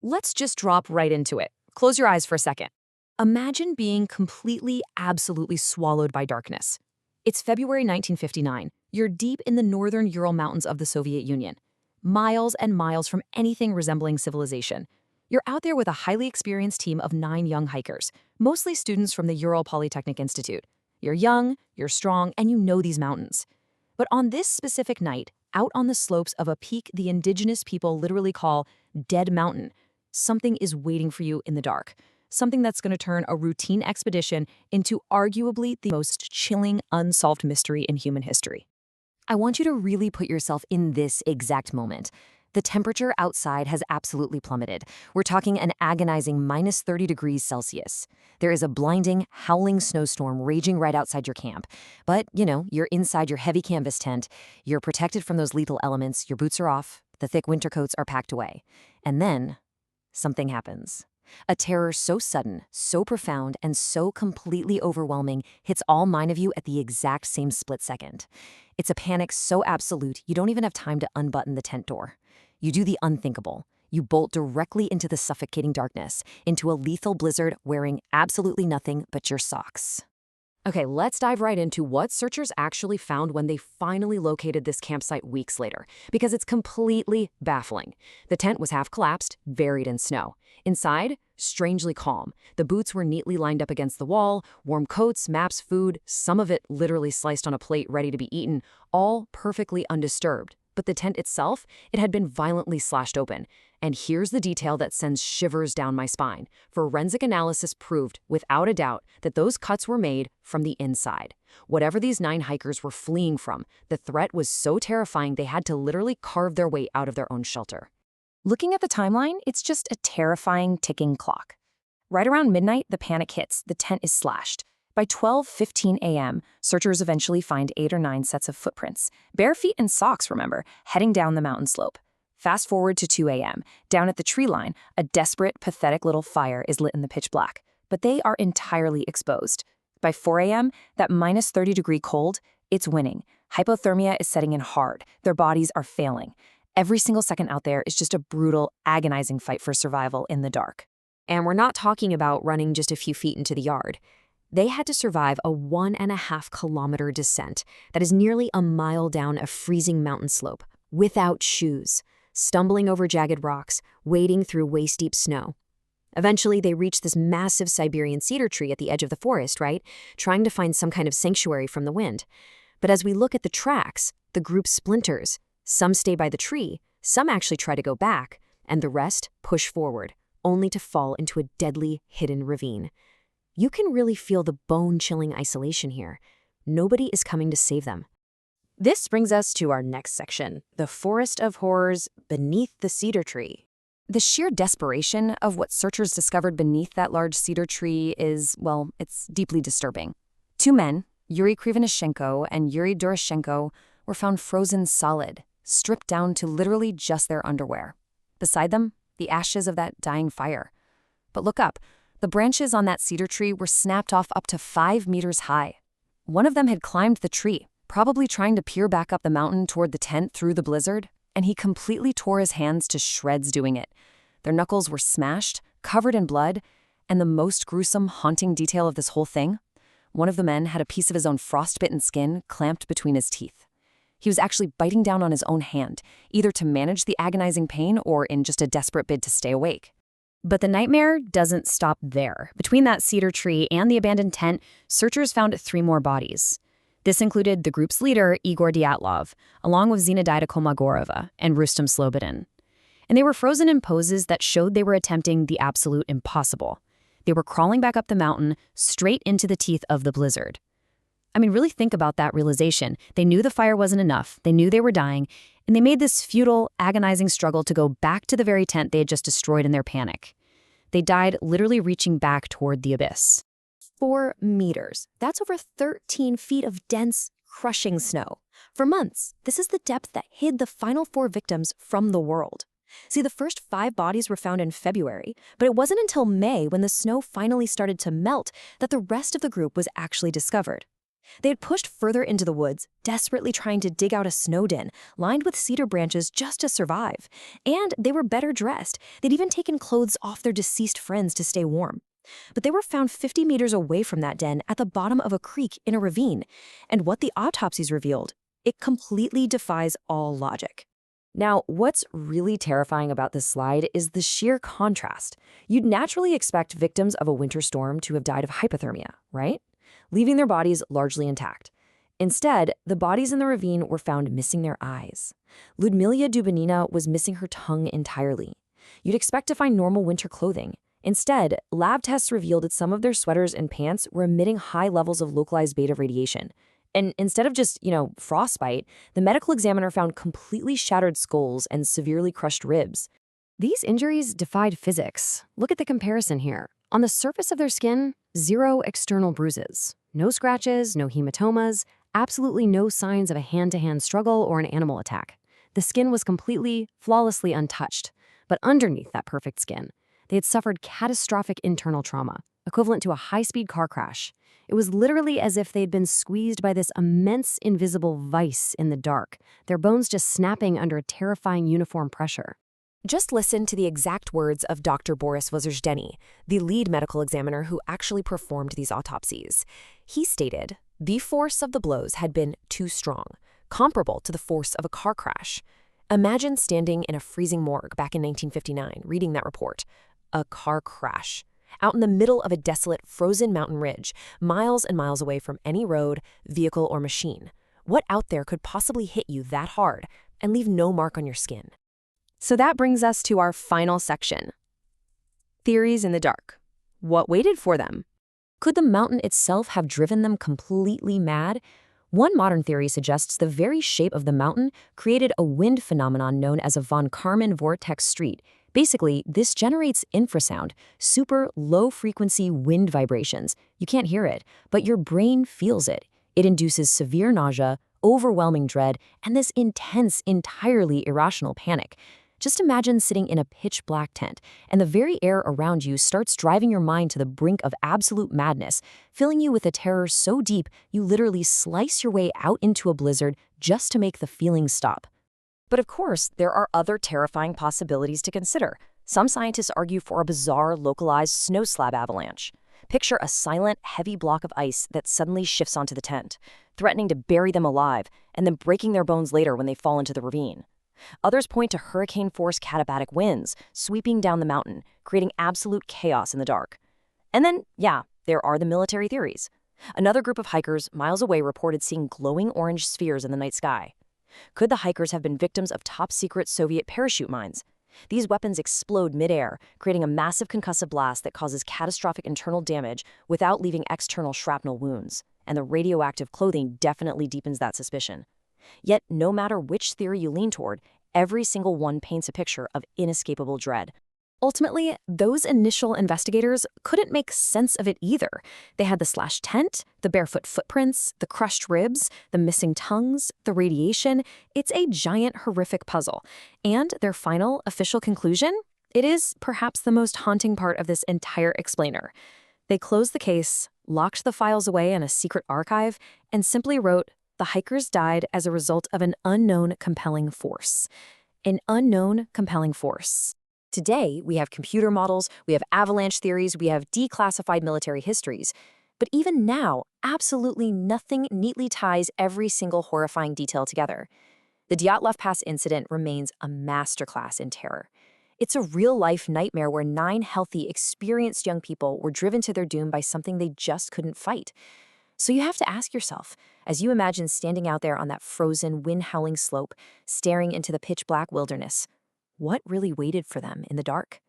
Let's just drop right into it. Close your eyes for a second. Imagine being completely, absolutely swallowed by darkness. It's February 1959. You're deep in the northern Ural Mountains of the Soviet Union, miles and miles from anything resembling civilization. You're out there with a highly experienced team of 9 young hikers, mostly students from the Ural Polytechnic Institute. You're young, you're strong, and you know these mountains. But on this specific night, out on the slopes of a peak the indigenous people literally call Dead Mountain, something is waiting for you in the dark. Something that's going to turn a routine expedition into arguably the most chilling, unsolved mystery in human history. I want you to really put yourself in this exact moment. The temperature outside has absolutely plummeted. We're talking an agonizing -30 degrees Celsius. There is a blinding, howling snowstorm raging right outside your camp. But, you're inside your heavy canvas tent. You're protected from those lethal elements. Your boots are off. The thick winter coats are packed away. And then, something happens. A terror so sudden, so profound, and so completely overwhelming hits all 9 of you at the exact same split second. It's a panic so absolute you don't even have time to unbutton the tent door. You do the unthinkable. You bolt directly into the suffocating darkness, into a lethal blizzard wearing absolutely nothing but your socks. Okay, let's dive right into what searchers actually found when they finally located this campsite weeks later, because it's completely baffling. The tent was half collapsed, buried in snow. Inside, strangely calm. The boots were neatly lined up against the wall, warm coats, maps, food, some of it literally sliced on a plate ready to be eaten, all perfectly undisturbed. But the tent itself, it had been violently slashed open. And here's the detail that sends shivers down my spine. Forensic analysis proved, without a doubt, that those cuts were made from the inside. Whatever these 9 hikers were fleeing from, the threat was so terrifying they had to literally carve their way out of their own shelter. Looking at the timeline, it's just a terrifying ticking clock. Right around midnight, the panic hits. The tent is slashed. By 12:15 a.m., searchers eventually find 8 or 9 sets of footprints, bare feet and socks, remember, heading down the mountain slope. Fast forward to 2 a.m. Down at the tree line, a desperate, pathetic little fire is lit in the pitch black, but they are entirely exposed. By 4 a.m., that -30-degree cold, it's winning. Hypothermia is setting in hard. Their bodies are failing. Every single second out there is just a brutal, agonizing fight for survival in the dark. And we're not talking about running just a few feet into the yard. They had to survive a 1.5-kilometer descent that is nearly a mile down a freezing mountain slope, without shoes, stumbling over jagged rocks, wading through waist-deep snow. Eventually, they reached this massive Siberian cedar tree at the edge of the forest, right? Trying to find some kind of sanctuary from the wind. But as we look at the tracks, the group splinters. Some stay by the tree, some actually try to go back, and the rest push forward, only to fall into a deadly, hidden ravine. You can really feel the bone-chilling isolation here. Nobody is coming to save them. This brings us to our next section, the forest of horrors beneath the cedar tree. The sheer desperation of what searchers discovered beneath that large cedar tree is, well, it's deeply disturbing. 2 men, Yuri Krivonishenko and Yuri Doroshenko, were found frozen solid, stripped down to literally just their underwear. Beside them, the ashes of that dying fire. But look up. The branches on that cedar tree were snapped off up to 5 meters high. One of them had climbed the tree, probably trying to peer back up the mountain toward the tent through the blizzard, and he completely tore his hands to shreds doing it. Their knuckles were smashed, covered in blood, and the most gruesome, haunting detail of this whole thing, one of the men had a piece of his own frostbitten skin clamped between his teeth. He was actually biting down on his own hand, either to manage the agonizing pain or in just a desperate bid to stay awake. But the nightmare doesn't stop there. Between that cedar tree and the abandoned tent, searchers found 3 more bodies. This included the group's leader, Igor Dyatlov, along with Zinedida Kolmogorova and Rustam Slobodin. And they were frozen in poses that showed they were attempting the absolute impossible. They were crawling back up the mountain, straight into the teeth of the blizzard. I mean, really think about that realization. They knew the fire wasn't enough, they knew they were dying, and they made this futile, agonizing struggle to go back to the very tent they had just destroyed in their panic. They died literally reaching back toward the abyss. 4 meters. That's over 13 feet of dense, crushing snow. For months, this is the depth that hid the final 4 victims from the world. See, the first 5 bodies were found in February, but it wasn't until May, when the snow finally started to melt, that the rest of the group was actually discovered. They had pushed further into the woods, desperately trying to dig out a snow den lined with cedar branches just to survive. And they were better dressed. They'd even taken clothes off their deceased friends to stay warm. But they were found 50 meters away from that den at the bottom of a creek in a ravine. And what the autopsies revealed, it completely defies all logic. Now, what's really terrifying about this slide is the sheer contrast. You'd naturally expect victims of a winter storm to have died of hypothermia, right? Leaving their bodies largely intact. Instead, the bodies in the ravine were found missing their eyes. Ludmila Dubinina was missing her tongue entirely. You'd expect to find normal winter clothing. Instead, lab tests revealed that some of their sweaters and pants were emitting high levels of localized beta radiation. And instead of just, frostbite, the medical examiner found completely shattered skulls and severely crushed ribs. These injuries defied physics. Look at the comparison here. On the surface of their skin, 0 external bruises. No scratches, no hematomas, absolutely no signs of a hand-to-hand struggle or an animal attack. The skin was completely, flawlessly untouched. But underneath that perfect skin, they had suffered catastrophic internal trauma, equivalent to a high-speed car crash. It was literally as if they'd been squeezed by this immense invisible vice in the dark, their bones just snapping under a terrifying uniform pressure. Just listen to the exact words of Dr. Boris Vozdeny, the lead medical examiner who actually performed these autopsies. He stated, "The force of the blows had been too strong, comparable to the force of a car crash." Imagine standing in a freezing morgue back in 1959, reading that report. A car crash. Out in the middle of a desolate, frozen mountain ridge, miles and miles away from any road, vehicle, or machine. What out there could possibly hit you that hard and leave no mark on your skin? So that brings us to our final section. Theories in the dark. What waited for them? Could the mountain itself have driven them completely mad? One modern theory suggests the very shape of the mountain created a wind phenomenon known as a von Karman vortex street. Basically, this generates infrasound, super low-frequency wind vibrations. You can't hear it, but your brain feels it. It induces severe nausea, overwhelming dread, and this intense, entirely irrational panic. Just imagine sitting in a pitch-black tent, and the very air around you starts driving your mind to the brink of absolute madness, filling you with a terror so deep you literally slice your way out into a blizzard just to make the feeling stop. But of course, there are other terrifying possibilities to consider. Some scientists argue for a bizarre, localized snow slab avalanche. Picture a silent, heavy block of ice that suddenly shifts onto the tent, threatening to bury them alive, and then breaking their bones later when they fall into the ravine. Others point to hurricane-force katabatic winds sweeping down the mountain, creating absolute chaos in the dark. And then, there are the military theories. Another group of hikers miles away reported seeing glowing orange spheres in the night sky. Could the hikers have been victims of top-secret Soviet parachute mines? These weapons explode mid-air, creating a massive concussive blast that causes catastrophic internal damage without leaving external shrapnel wounds, and the radioactive clothing definitely deepens that suspicion. Yet, no matter which theory you lean toward, every single one paints a picture of inescapable dread. Ultimately, those initial investigators couldn't make sense of it either. They had the slashed tent, the barefoot footprints, the crushed ribs, the missing tongues, the radiation. It's a giant, horrific puzzle. And their final, official conclusion? It is perhaps the most haunting part of this entire explainer. They closed the case, locked the files away in a secret archive, and simply wrote, "The hikers died as a result of an unknown compelling force." An unknown compelling force. Today, we have computer models, we have avalanche theories, we have declassified military histories. But even now, absolutely nothing neatly ties every single horrifying detail together. The Dyatlov Pass incident remains a masterclass in terror. It's a real-life nightmare where 9 healthy, experienced young people were driven to their doom by something they just couldn't fight. So you have to ask yourself, as you imagine standing out there on that frozen, wind-howling slope, staring into the pitch-black wilderness, what really waited for them in the dark?